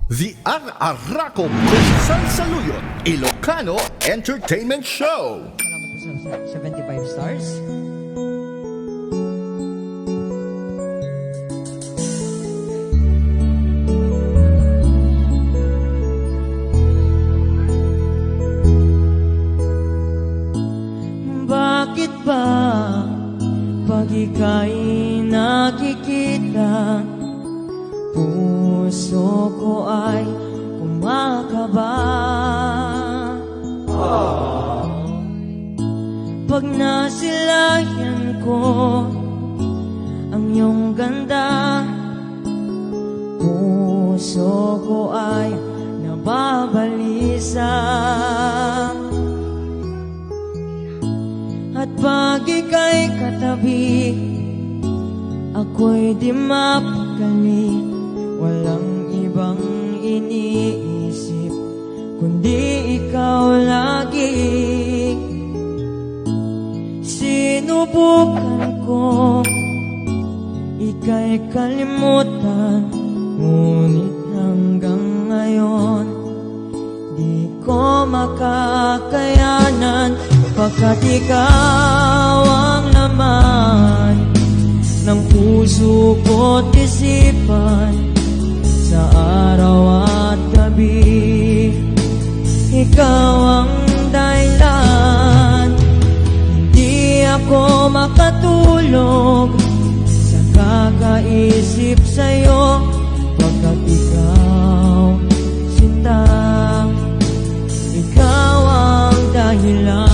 The Ar-Arako Kusan Saluyot Ilocano Entertainment Show. Salamat po sa 75 stars. Bakit ba pag ika'y nakikita, puso ko ay kumakaba? Pag nasilayan ko ang iyong ganda, puso ko ay nababalisa. At pag ika'y katabi, ako'y di mapakali. Walang ibang iniisip kundi ikaw lagi. Sinubukan ko ika'y kalimutan, ngunit hanggang ngayon di ko makakayanan. Pagkat ikaw ang laman ng puso ko't isipan, sa araw at gabi ikaw ang dahilan. Hindi ako makatulog sa kakaisip sa'yo, pagkat ikaw, sinta, ikaw ang dahilan.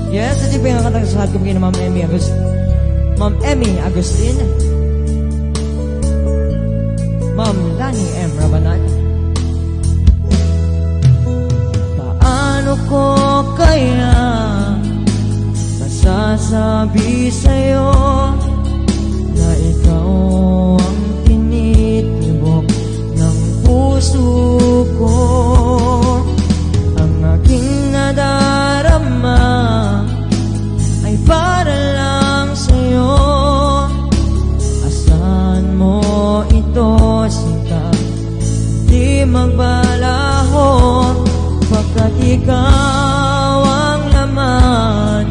Yes, ito yung pinakakantang sa lahat ko bigay ng Ma'am Emmy Agustin, Ma'am Lani M. Rabanat. Paano ko kaya masasabi sa'yo na ikaw ang tinitibok ng puso ko? Ang aking nadarama ay para lang sa'yo. Asahan mo ito, sinta, di magbalaho, pagkat ikaw ang laman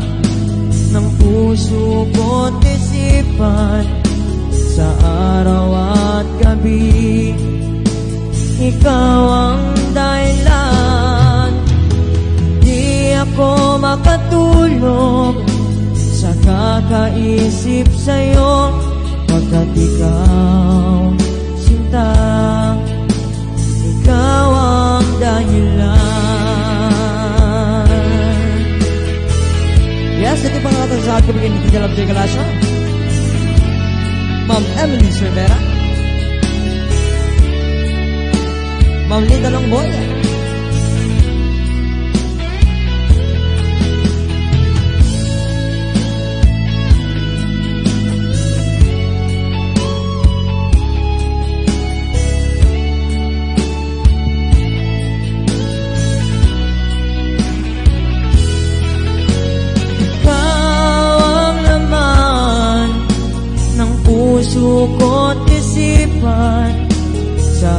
ng puso ko't isipan, sa araw at gabi ikaw ang dahilan. Di ako makatulog sa kakaisip sa'yo, pagkat ikaw, sinta, ikaw ang dahilan. Yes, ito pang natin sa akin bigyan ni Tita Love J. Galasio, Ma'am Emily Cervera, Ma'am Linda Longboy, puso ko't isipan, sa